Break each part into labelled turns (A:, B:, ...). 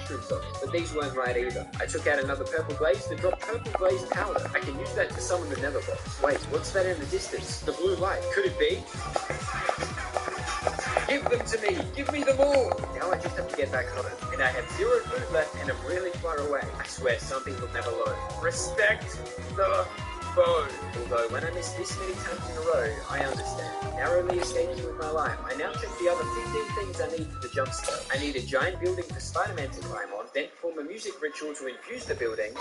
A: mushrooms on it, but these weren't right either. I took out another purple blaze to drop purple blaze powder. I can use that to summon the nether boss. Wait, what's that in the distance? The blue light. Could it be? Give them to me! Give me them all! Now I just have to get back home. And I have 0 food left and I'm really far away. I swear some people never learn. Respect the foe. Although when I miss this many times in a row, I understand. Narrowly escaping with my life, I now check the other 15 things I need for the jump scare. I need a giant building for Spider-Man to climb on, then perform a music ritual to infuse the building.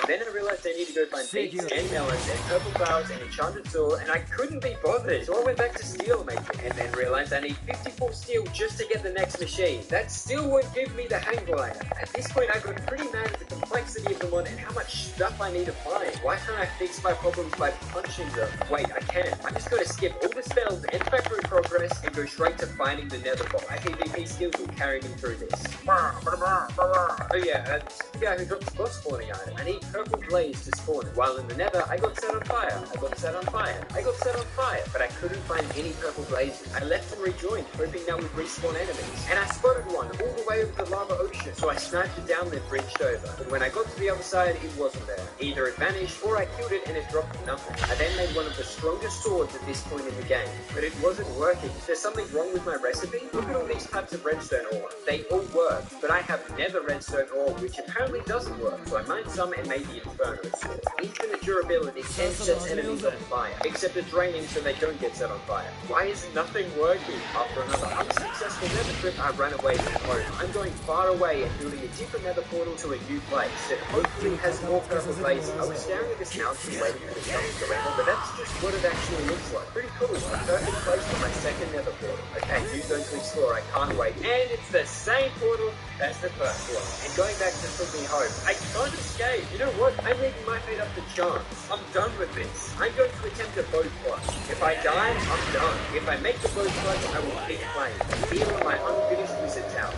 A: Then I realized I need to go find beets and melons and purple flowers and enchanted soil, and I couldn't be bothered. So I went back to steel making, and then realized I need 54 steel just to get the next machine. That still won't give me the hang glider. At this point I got pretty mad at the complexity of the mod and how much stuff I need to find. Why can't I fix my problems by punching them? Wait, I can. I'm just going to skip all the spells and factory progress and go straight to finding the nether boss. My PvP skills will carry me through this. Oh yeah, the guy who dropped the boss spawning item. I need purple blaze to spawn. While in the nether, I got set on fire. I got set on fire. I got set on fire. But I couldn't find any purple blazes. I left and rejoined, hoping that would respawn enemies. And I spotted one all the way over the lava ocean. So I sniped it down, then bridged over. But when I got to the other side, it wasn't there. Either it vanished, or I killed it and it dropped nothing. I then made one of the strongest swords at this point in the game. But it wasn't working. Is there something wrong with my recipe? Look at all these types of redstone ore. They all work. But I have nether redstone ore, which apparently doesn't work. So I mined some and made the inferno sword. Infinite durability and sets enemies on fire. Except it's raining so they don't get set on fire. Why is nothing working? After another unsuccessful nether trip, I ran away from home. I'm going far away and building a different nether portal to a new place that hopefully has more purple blazes. I was staring at this house and waiting for the sun to render, but that's just what it actually looks like. Pretty cool. It's the perfect place for my second nether portal. Okay, new zone to explore. I can't wait. And it's the same portal as the first one. And going back to took me home. I can't escape. You know what? I'm leaving my fate up to chance. I'm done with this. I'm going to attempt a boat clutch. If I die, I'm done. If I make the boat clutch, I will keep playing. Here on my unfinished wizard tower.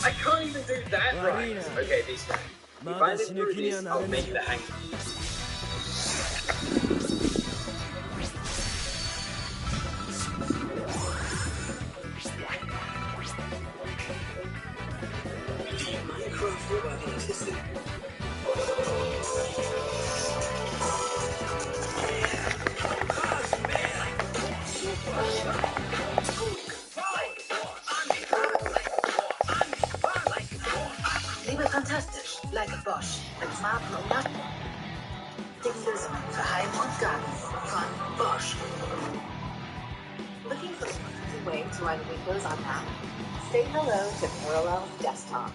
A: I can't even do that right. Okay, this time. If I live through this, I'll make the hang.
B: Liebe fantastisch, like Bosch, mit smarten und nachhaltigen Lösungen für Heim und Garten von Bosch. Looking for an easy way to run Windows on Mac? Say hello to Parallel Desktop.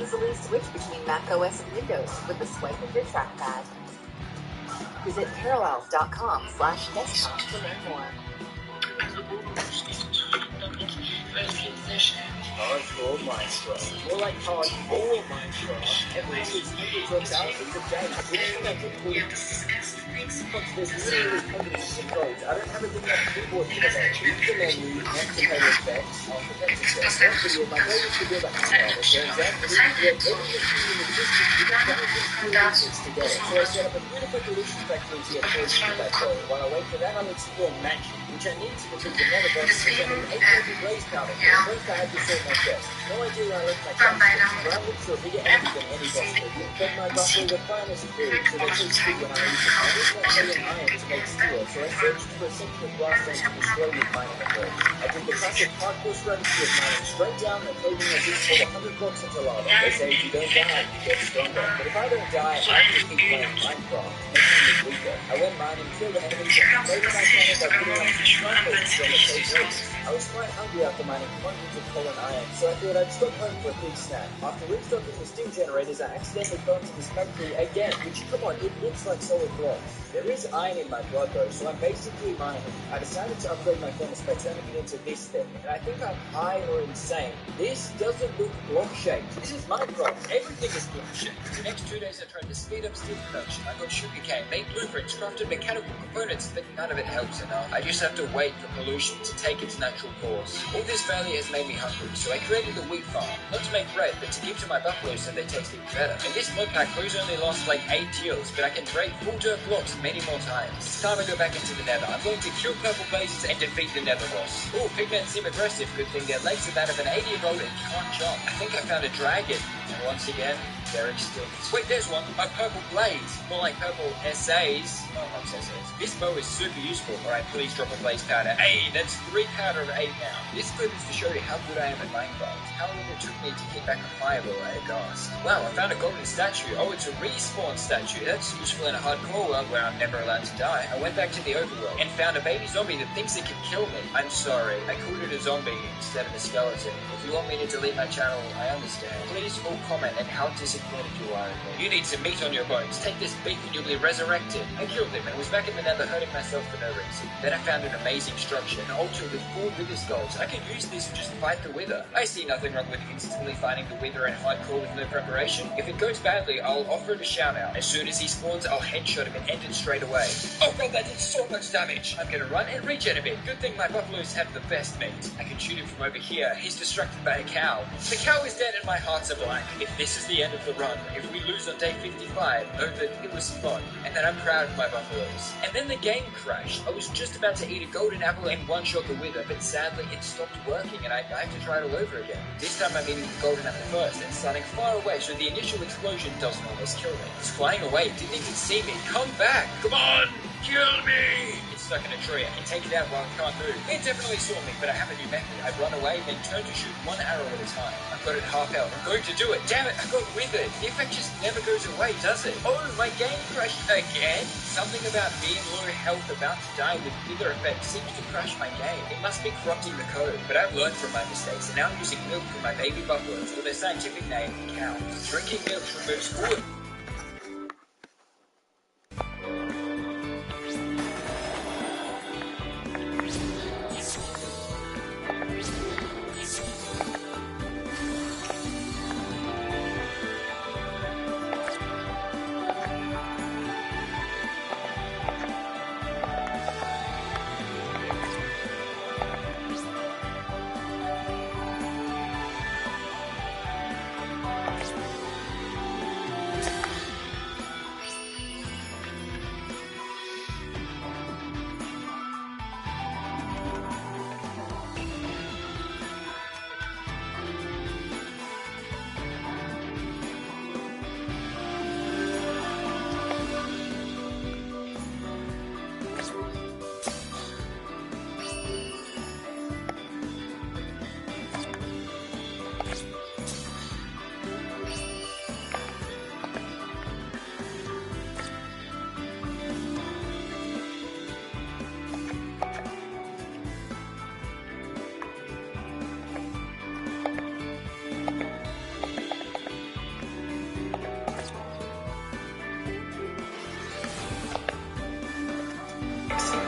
B: Easily switch between macOS and Windows with the swipe of your trackpad. Visit parallels.com/desktop to learn more.
A: Hardcore Minecraft. More like hardcore Minecraft. Every week, hundreds or thousands of games. There's literally hundreds of controls. I don't have a big enough keyboard for that. Use the menu, not to pay effects, One video, my goal is to build a hangout. It turns out that we can get every machine in existence with intelligent together. So I set up a beautiful delicious factory here first in that goal. While I wait for that, I'll explore magic, which I need to defeat the nether boss because I need 8 purple blaze powder. First, I have to sort my chest. No idea where I left my chest. But I look for a bigger enemy than any boss could be. But my boss will the finest food, so they take speed when I use it. I need more iron to make steel, so I searched for a section of glass to destroy with mining approach. I did the classic hardcore strategy of mining straight down and closing my boots full 100 blocks into lava. They say if you don't die, you get stronger. But if I don't die, I have to keep playing Minecraft, making me weaker. I went mining, killed enemies, and later my channel by putting up some strongholds on the safe routes. I was quite hungry after mining hundreds of coal and iron, so I thought I'd stop home for a big snack. After restocking the steam generators, I accidentally fell into this factory again, which, come on, it looks like solid blocks. There is iron in my blood though, so I'm basically mining. I decided to upgrade my furnace by turning it into this thing, and I think I'm high or insane. This doesn't look block-shaped. This is Minecraft. Everything is block-shaped. The next 2 days I tried to speed up steel production. I got sugarcane, made blueprints, crafted mechanical components, but none of it helps enough. I just have to wait for pollution to take its natural course. All this failure has made me hungry, so I created a wheat farm, not to make bread, but to give to my buffaloes so they taste even better. In this mod pack, Boo's only lost like 8 kills, but I can break full dirt blocks many more times. It's time I go back into the nether. I'm going to kill purple blazes and defeat the nether boss. Ooh, pigmen seem aggressive. Good thing their legs are that of an 80-year-old and can't jump. I think I found a dragon. And once again, they're extinct. Wait, there's one. A purple blaze. More like purple SAs. Oh, not SAs. This bow is super useful. Alright, please drop a blaze powder. Hey, that's 3 powder of 8 now. This clip is to show you how good I am at Minecraft. How long it took me to hit back a fireball at a ghast. Wow, I found a golden statue. Oh, it's a respawn statue. That's useful in a hardcore world where I'm never allowed to die. I went back to the overworld and found a baby zombie that thinks it can kill me. I'm sorry. I called it a zombie instead of a skeleton. If you want me to delete my channel, I understand. Please all comment on how disappointed you are in me. You need some meat on your bones. Take this beef and you'll be resurrected. I killed him and was back in the nether hurting myself for no reason. Then I found an amazing structure, an altar with 4 wither skulls. I can use this and just fight the wither. I see nothing wrong with instantly fighting the wither in hardcore with no preparation. If it goes badly, I'll offer it a shout out. As soon as he spawns, I'll headshot him and end it straight away. Oh god, that did so much damage. I'm gonna run and regen a bit. Good thing my buffaloes have the best meat. I can shoot him from over here. He's distracted by a cow. The cow is dead and my hearts are blank. If this is the end of the run, if we lose on day 55, know that it was fun and that I'm proud of my buffaloes. And then the game crashed. I was just about to eat a golden apple and one-shot the wither, but sadly it stopped working and I have to try it all over again. This time I'm eating the golden apple first and starting far away so the initial explosion doesn't almost kill me. It's flying away, didn't even see me. Come back! Come on! Kill me! It's stuck in a tree. I can take it out while it can't move. It definitely saw me, but I have a new method. I run away, then turn to shoot 1 arrow at a time. I've got it half health. I'm going to do it. Damn it, I got withered. The effect just never goes away, does it? Oh, my game crashed again? Something about being low health about to die with wither effect seems to crash my game. It must be corrupting the code. But I've learned from my mistakes, and now I'm using milk for my baby buffaloes, or their scientific name, cows. Drinking milk removes fluid.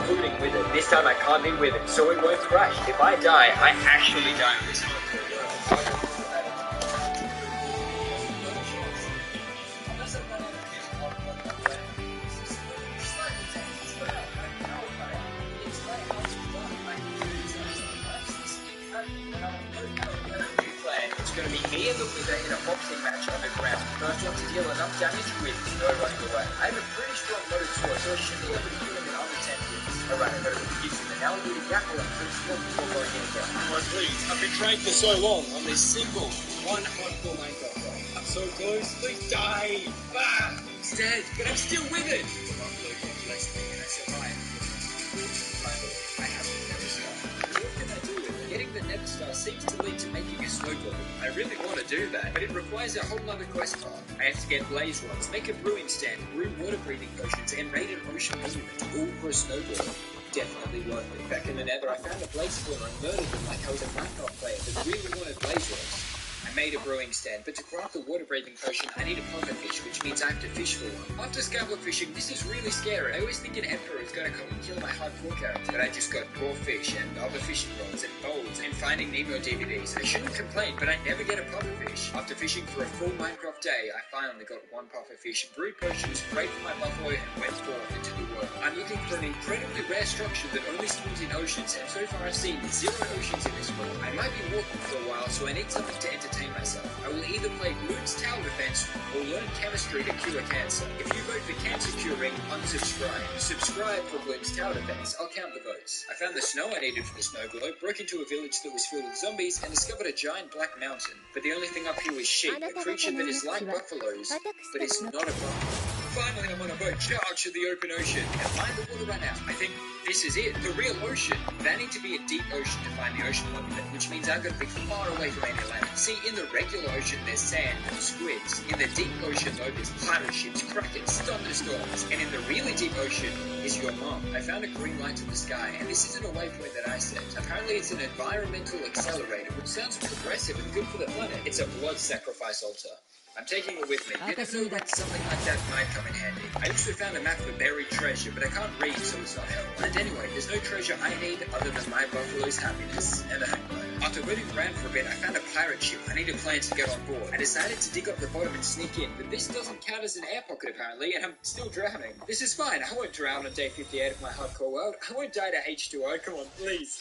A: Including with it. This time I can't be with it, so it won't crash. If I die, I actually die in this hardcore world. It's going to be me and the wither in a boxing match underground. First one to deal enough damage with no running away. I have a pretty strong motor sword, so I should be able to kill him in under 10 hits. Alright, I gotta use him, and now I need a grapple up to sword before going in again. Come on, please. I've been trying for so long on this simple one hardcore Minecraft run. I'm so close. Please die! Ah! It's dead, but I'm still with it! The buffalo got blessed me and I survived. I have the nether star. What can I do with it? Getting the nether star seems to lead to making a snowball. I really want to do that, but it requires a whole nother quest path. I have to get blaze rods, make a brewing stand, brew water breathing potions, and raid an ocean monument, all for a snowball. Definitely worth it. Back in the nether, I found a blaze spawner and murdered them like I was a Minecraft player that really wanted blaze rods. I made a brewing stand, but to craft the water-breathing potion, I need a pufferfish, which means I have to fish for one. After scallop fishing, this is really scary. I always think an emperor is going to come and kill my hardcore character, but I just got raw fish and other fishing rods and bowls and Finding Nemo DVDs. I shouldn't complain, but I never get a pufferfish. After fishing for a full Minecraft day, I finally got one pufferfish, brewed potions, prayed for my buffalo, and went forth into the world. I'm looking for an incredibly rare structure that only swims in oceans, and so far I've seen 0 oceans in this world. I might be walking for a while, so I need something to entertain myself. I will either play Bloons Tower Defense or learn chemistry to cure cancer. If you vote for cancer curing, unsubscribe. Subscribe for Bloons Tower Defense. I'll count the votes. I found the snow I needed for the snow globe, broke into a village that was filled with zombies, and discovered a giant black mountain. But the only thing up here was sheep, a creature that is like buffaloes, but it's not a buffalo. Finally, I'm on a boat, charged to the open ocean, and find the water run out. I think this is it, the real ocean. But I need to be a deep ocean to find the ocean monument, which means I've got to be far away from any land. See, in the regular ocean, there's sand and squids. In the deep ocean, though, there's pirate ships, krakens, thunderstorms. And in the really deep ocean is your mom. I found a green light in the sky, and this isn't a waypoint that I set. Apparently, it's an environmental accelerator, which sounds progressive and good for the planet. It's a blood sacrifice altar. I'm taking it with me. You never know when something like that might come in handy. I also found a map of buried treasure, but I can't read, so it's not helpful. And anyway, there's no treasure I need other than my buffalo's happiness and a hangover. After running around for a bit, I found a pirate ship. I needed planes to get on board. I decided to dig up the bottom and sneak in, but this doesn't count as an air pocket apparently, and I'm still drowning. This is fine. I won't drown on day 58 of my hardcore world. I won't die to H2O. Come on, please.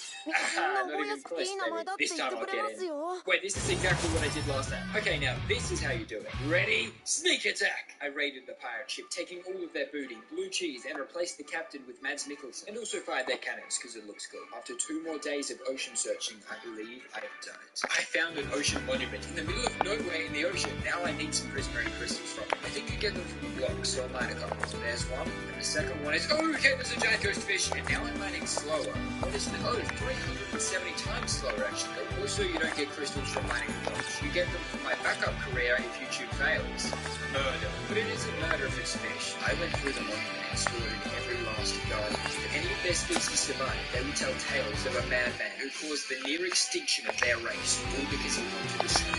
A: Not even close, baby. This time I'll get in. Wait, this is exactly what I did last time. Okay, now, this is how you do it. Ready? Sneak attack! I raided the pirate ship, taking all of their booty, blue cheese, and replaced the captain with Mads Mikkelsen, and also fired their cannons, because it looks good. After 2 more days of ocean searching, I believe I have done it. I found an ocean monument in the middle of nowhere in the ocean. Now I need some prismarine crystals from it. I think you get them from the Glocke, so I'll mine a couple. There's one, and the second one is, oh, okay, there's a giant ghost fish, and now I'm mining slower. What is the, oh, 370 times slower, actually. Also, you don't get crystals from mining the Glocke. You get them from my backup career if YouTube fails. Murder. But it isn't murder if it's fish. I went through the monument and slaughtered every last garden. If any of their species survived, they would tell tales of a madman who caused the near extinction of their race, all because he wanted to snow.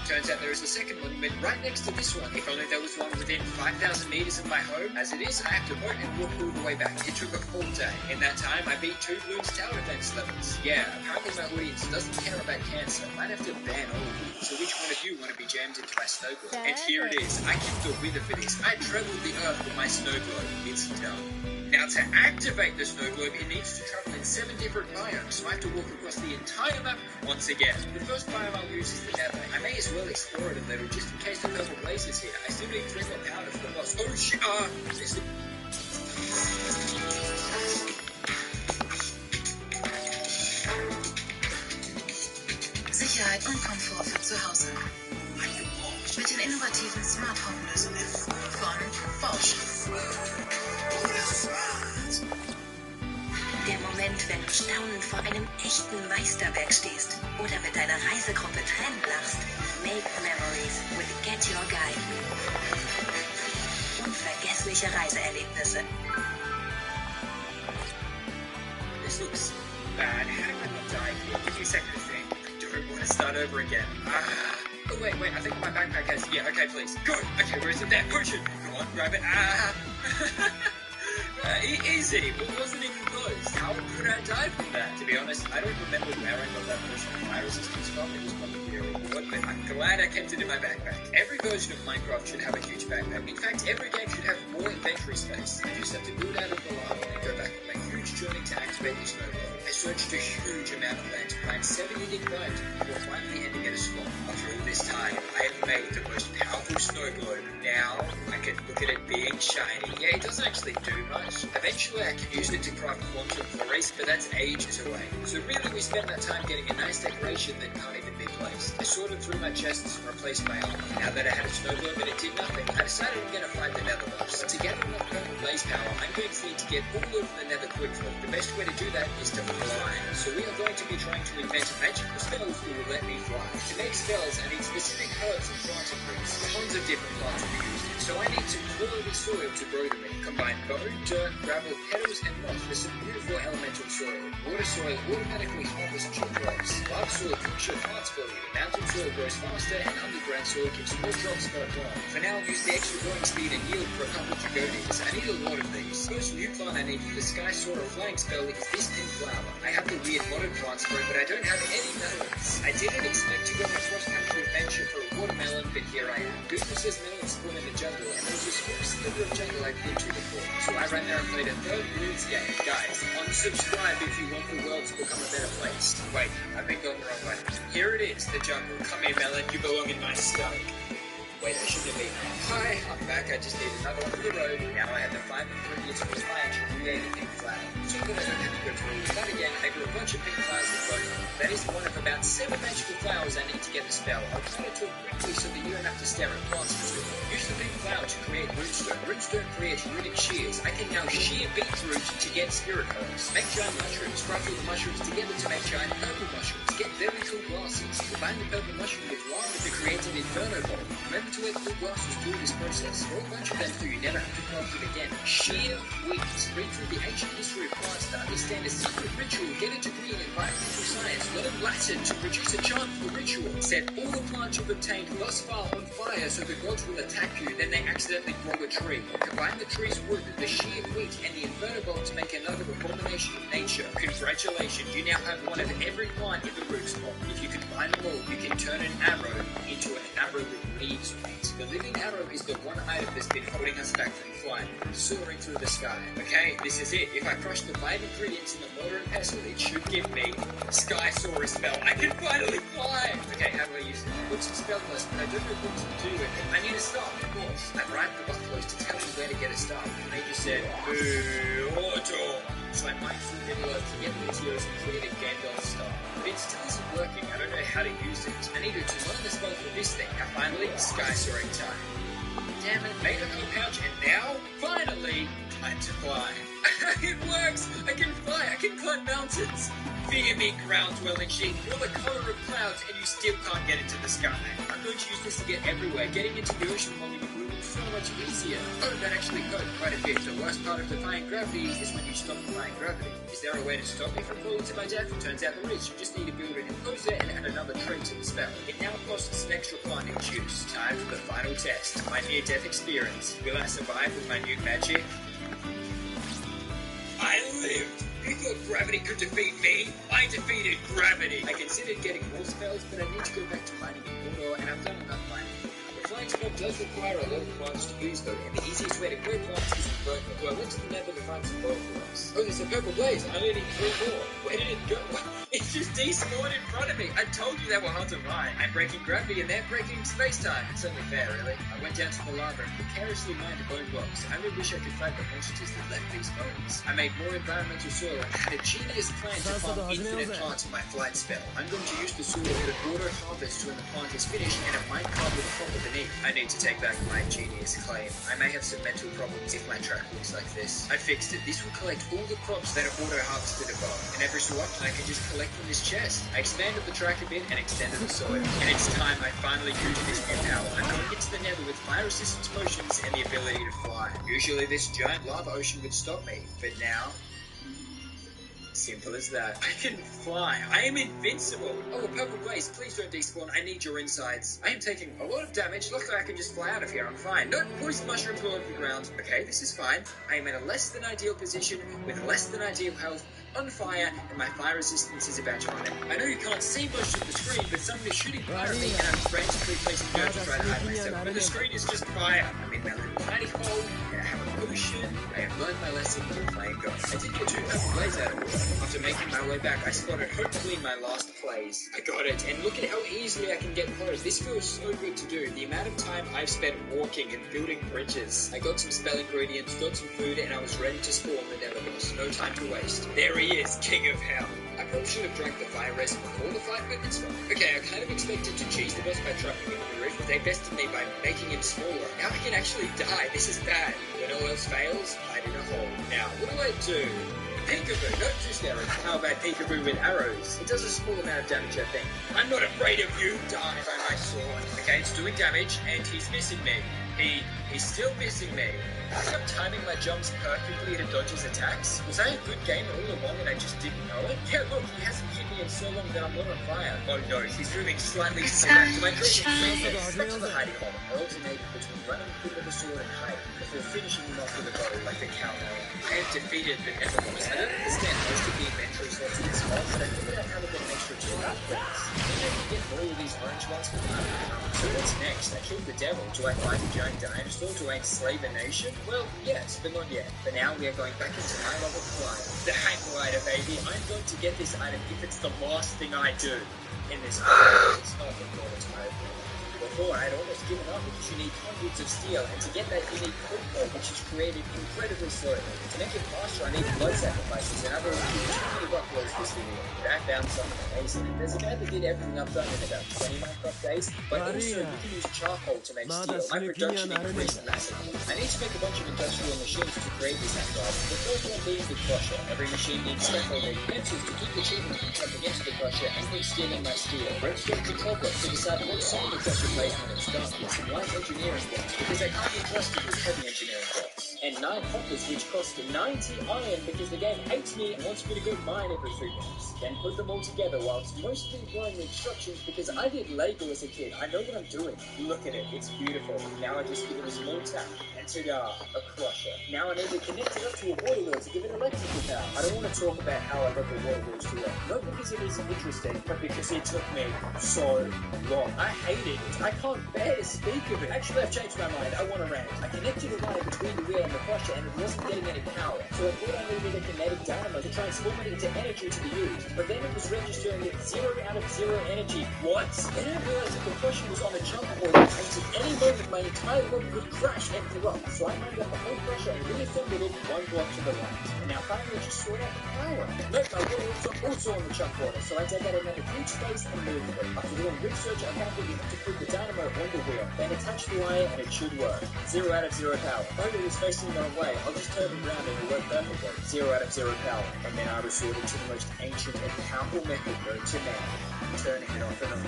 A: Turns out there is a second monument right next to this one. If only there was one within 5,000 meters of my home. As it is, I have to boat and walk all the way back. It took a full day. In that time, I beat 2 Bloons Tower Defense levels. Yeah, apparently my audience doesn't care about cancer. I might have to ban all of you. So which one of you want to be jammed into my snow globe? And here it is. I killed the winner for this. I traveled the earth with my snow globe. It's done. Now to activate the snow globe, it needs to travel in 7 different biomes, so I have to walk across the entire map once again. The first biome I'll use is the Nether. I may as well explore it a little, just in case the purple blaze is here. I still need 3 more powder for the boss. Oh shit,
C: Sicherheit und Komfort für zu Hause. Mit den innovativen Smart Home Lösungen von Bosch. Der Moment, wenn du staunend vor einem echten Meisterwerk stehst oder mit deiner Reisegruppe Tränen lachst. Make memories with Get Your Guide. Unvergessliche Reiseerlebnisse.
A: This looks bad. How did I not die here? Give me a second to think. I don't want to start over again. Oh, wait, I think my backpack has... Yeah, okay, please. Go! Okay, where is it there? Potion! Go on, grab it. Easy, but wasn't even close. How could I die from that? To be honest, I don't remember where I got that potion of fire resistance from. It was probably a reward, but I'm glad I kept it in my backpack. Every version of Minecraft should have a huge backpack. In fact, every game should have more inventory space. I just have to build out of the lava and go back on my huge journey to activate the snow globe. I searched a huge amount of land to find 7 unique biomes before finally ending at a spot. After all this time, I have made the most powerful snow globe. Now, I can look at it being shiny. Yeah, it doesn't actually do much. Eventually, I can use it to craft quantum flores, but that's ages away. So really, we spent that time getting a nice decoration that can't even be placed. I sorted through my chests and replaced my armor. Now that I had a snow globe and it did nothing, I decided I'm going to fight the nether buffs. To get enough purple blaze power, I'm going to need to get all of the nether quickly. The best way to do that is to fly. So we are going to be trying to invent magical spells that will let me fly. To make spells, I need specific herbs and planting roots. Tons of different plants will be used in, so I need some quality soil to grow them in. Combine bone, dirt, gravel, petals, and moss with some beautiful elemental soil. Water soil automatically harvests your crops. Large soil cooks your plants for you. Mountain soil grows faster, and underground soil gives more crops per plant. For now, I'll use the extra growing speed and yield for a couple of begonias. I need a lot of these. The first new plant I need for the sky soar or flying spell is this pink flower. I have the weird modern plants for it, but I don't have any melons. I didn't expect to go on a cross-country adventure for a watermelon, but here I am. Google says melons spawn in the jungle, and there's a small sliver of jungle I've been to before. So I ran there and played a third rules game. Guys, unsubscribe if you want the world to become a better place. Wait, I've been going the wrong way. Here it is, the jungle. Come here, melon, you belong in my stomach. Wait, I shouldn't have been. Hi, I'm back. I just need another one for the road. Now I have the 5 ingredients for my to create a pink flower. So that I don't have to go through that again, I grew a bunch of pink flowers with both. That is one of about 7 magical flowers I need to get the spell. I'll try to talk quickly so that you don't have to stare at plants for too long. Use the pink flower to create runestone. Runestone creates runic shears. I can now shear beetroot to get spirit herbs. Make giant mushrooms. Ruffle the mushrooms together to make giant purple mushrooms. Get very cool glasses. Combine the purple mushroom with lava to create an inferno bomb. Remember to wear cool glasses through this process. Roll a bunch of them so you never have to craft it again. Shear wheat. Read through the ancient history of plants to understand a secret ritual. Get a degree in environmental science. Learn Latin to produce a chant for the ritual. Set all the plants you've obtained thus far on fire so the gods will attack you, then they accidentally grow a tree. Combine the tree's wood, the sheared wheat, and the inferno bomb to make another abomination of nature. Congratulations, you now have one of every plant in the root spot. If you combine them all, you can turn an arrow into an arrow with leaves on it. The living arrow is the one item that's been holding us back from flying, soaring through the sky. Okay, this is it. If I crush the 5 ingredients in the mortar and pestle, it should give me Sky Soarer spell. I can finally fly! Okay, how do I use it? Put some spell list, but I don't know what to do with it. I need a staff, of course. I bribed the buffaloes to tell me where to get a staff, and they just said, "Boo, auto!" So I mined through Middle Earth to get the materials and created Gandalf's staff. But it still isn't working. I don't know how to use it. I needed to learn the spell for this thing. Now finally, Sky Soaring time. Damn it, made a whole pouch, and now, finally, time to fly. It works! I can fly! I can climb mountains! Fear me, ground-dwelling sheep. You're the color of clouds, and you still can't get into the sky. I'm going to use this to get everywhere. Getting into the ocean while you move is so much easier. Oh, that actually hurt quite a bit. The worst part of defying gravity is when you stop defying gravity. Is there a way to stop me from falling to my death? Turns out there is. You just need to build an imposer and add another trait to the spell. It now costs an extra planting juice. Time for the final test. My near-death experience. Will I survive with my new magic? I lived! You thought gravity could defeat me? I defeated gravity! I considered getting more spells, but I need to go back to mining in Mordor, and I've done enough mining. The flying spell does require a lot of plants to use though, and the easiest way to grow plants is in Burton. So I went to the nether to find some bone blocks. Oh, there's a purple blaze! I only need 3 more! Where did it go? It just despawned in front of me! I told you they were hard to mine. I'm breaking gravity and they're breaking space-time. It's only fair, really. I went down to the lava and precariously mined bone blocks. I really wish I could find the monsters that left these bones. I made more environmental soil and had a genius plan to farm infinite plants in my flight spell. I'm going to use the soil to auto-harvest when the plant is finished and a minecart with a copper beneath. I need to take back my genius claim. I may have some mental problems if my track looks like this. I fixed it. This will collect all the crops that are auto-harvested above, and every so often I can just collect from this chest. I expanded the track a bit and extended the soil. And it's time I finally use this new power. I'm going into the nether with fire resistance potions and the ability to fly. Usually this giant lava ocean would stop me, but now... simple as that. I can fly. I am invincible. Oh, a purple blaze. Please don't despawn. I need your insides. I am taking a lot of damage. Luckily, I can just fly out of here. I'm fine. No poison mushrooms all over the ground. Okay, this is fine. I am in a less than ideal position with less than ideal health, on fire, and my fire resistance is about to run out. I know you can't see most of the screen, but someone is shooting fire at me, and I'm frantically placing dirt to try to hide myself. But the screen is just fire. I'm in my little tiny hole, and I have a potion. I have learned my lesson from playing God. I did get 2 purple blaze out of it. After making my way back, I spotted hopefully my last blaze. I got it, and look at how easily I can get close. This feels so good to do. The amount of time I've spent walking and building bridges. I got some spell ingredients, got some food, and I was ready to spawn the nether boss. No time to waste. There he is, King of Hell. I probably should have drank the fire res before the fight, but it's fine. Okay, I kind of expected to cheese the boss by trapping him in the roof, but they bested me by making him smaller. Now I can actually die. This is bad. When all else fails, hide in a hole. Now, what do I do? Peekaboo, not just arrows. How about peekaboo with arrows? It does a small amount of damage, I think. I'm not afraid of you, die by my sword. Okay, it's doing damage, and he's missing me. He's still missing me. I think I'm timing my jumps perfectly to dodge his attacks. Was I a good gamer all along and I just didn't know it? Yeah, look, he hasn't hit me in so long that I'm not on fire. Oh no, he's moving slightly to the back to my dream. Back to the hiding hole. I alternated between running quick with the sword and hiding before finishing him off with a bow like the cowboy. I have defeated the never lost. I don't understand most of the inventory slots in this mod, but I figured out how to get an extra 2 credits. Maybe I can get all of these orange ones for nothing. So what's next? I killed the devil. Do I fight a giant dinosaur? Do I enslave a nation? Well, yes, but not yet. For now, we are going back into my level glider. The hang glider, baby. I'm going to get this item if it's the last thing I do in this video. It's not the prototype. Before, I had almost given up because you need hundreds of steel, and to get that you need quick which is created incredibly slowly. To make it faster, I need blood sacrifices, and I've already used too many buffaloes this video. But I found something amazing. There's a guy that did everything I've done in about 20 Minecraft days, but also you can use charcoal to make steel. My production increased massively. I need to make a bunch of industrial machines to create this handguard. The first one being the crusher. Every machine needs scaffolding utensils to keep the children from jumping into the crusher and from stealing my steel. Redstone control blocks to decide what side of the crusher plays when it's done. Some light engineering blocks because I can't be trusted with heavy engineering blocks. And 9 hoppers which cost 90 iron because the game hates me and wants me to go mine every 3 minutes. Then put them all together whilst mostly ignoring the instructions because I did Lego as a kid. I know what I'm doing. Look at it, it's beautiful. Now I just give it a small tap and ta-da, a crusher. Now I need to connect it up to a water wheel to give it electrical power. I don't want to talk about how I love the water wheels to work. Not because it isn't interesting, but because it took me so long. I hate it. I can't bear to speak of it. Actually, I've changed my mind. I want to rant. I connected a wire between the wheel and the crusher and it wasn't getting any power. So I thought I needed a kinetic dynamo to transform it into energy to be used. But then it was registering at 0 out of 0 energy. What? Then I realized that the crusher was on a jump point and at any moment my entire world could crash and erupt. So I made up the whole crusher and reassembled it 1 block to the right. And now finally I just sort out the power. Note my water wheels are also on the chuck water, so I dug out another huge space and moved it. After doing research, I found that you have to put the dynamo on the wheel, then attach the wire and it should work. 0 out of 0 power. If it was facing the wrong way, I'll just turn it around and it'll work perfectly. 0 out of 0 power. And then I resorted to the most ancient and powerful method known to man. Turning it off and on.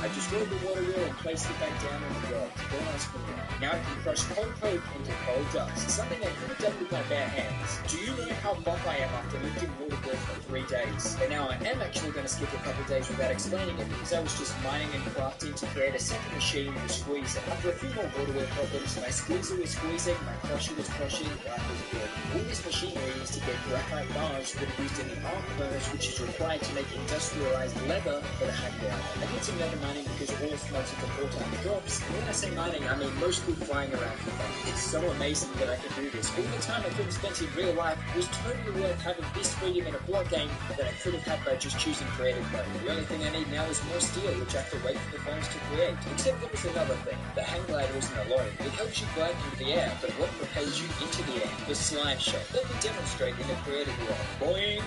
A: I destroyed the water wheel and placed it back down on the block. Don't ask me why. Now I can crush cold coke into cold dust, something I could have done with my bare hands. Do you know how buff I am after lifting water wheel for 3 days? And now I am actually going to skip a couple of days without explaining it because I was just mining and crafting to create a second machine to squeeze it. After a few more water wheel problems, my squeezer was squeezing, my crusher was crushing, life was good. All this machinery is to get graphite bars that are used in the arc furnace, which is required to make industrialized leather for the handgun. I did some leather mining because ore smells of the full-time jobs. And when I say mining, I mean mostly flying around for fun. It's so amazing that I can do this. All the time I could have spent in real life was totally worth having this freedom in a block game that I could have had by just choosing creative mode. The only thing I need now is more steel, which I have to wait for the phones to create. Except there was another thing. The hang glider isn't alone. It helps you glide through the air, but what propels you into the air? The slide shot. Let me demonstrate in a creative way. Boing!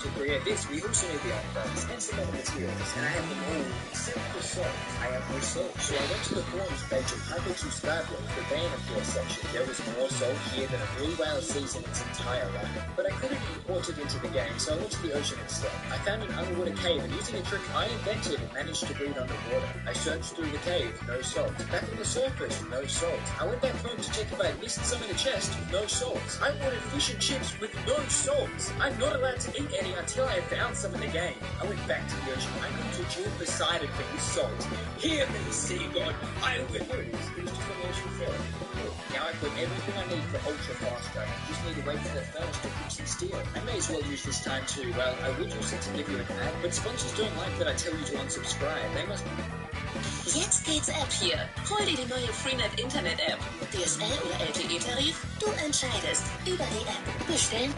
A: To create this, we also need the items and some other materials, and I have them all except for salt. I have no salt, so I went to the forums page of Hypixel Skyblock, the Vanapure section. There was more salt here than a blue whale sees in its entire life. But I couldn't import it into the game, so I went to the ocean instead. I found an underwater cave, and using a trick I invented, managed to breathe underwater. I searched through the cave, no salt. Back on the surface, no salt. I went back home to check if I had missed some in the chest, no salt. I ordered fish and chips with no salt. I'm not allowed to eat any until I have found some in the game. I went back to the ocean. I got to duel Poseidon for his salt. Hear me, sea god. I will lose. It was just an ocean film. Now I've got everything I need for ultra fast track. I just need to wait for the furnace to cook some steel. I may as well use this time to, well, I would use it to give you an ad, but sponsors don't like that I tell you to unsubscribe. They must...
C: Jetzt geht's ab hier. Hol dir die neue Freenet Internet App. DSL oder LTE Tarif? Du entscheidest. Über die App. Bestellen.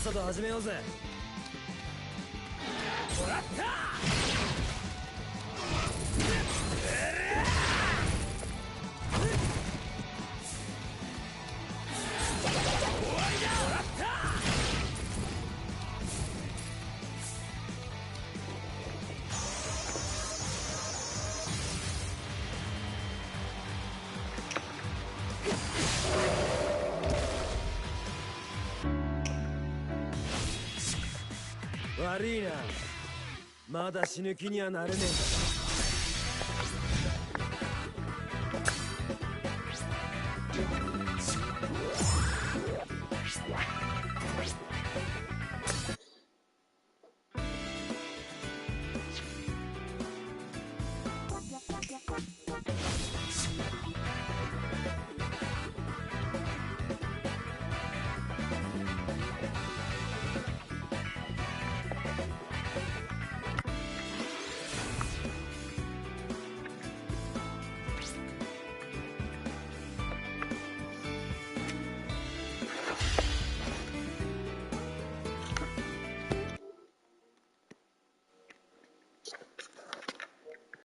D: さと始めようぜ。もらった。悪いな、まだ死ぬ気にはなれねえんだ。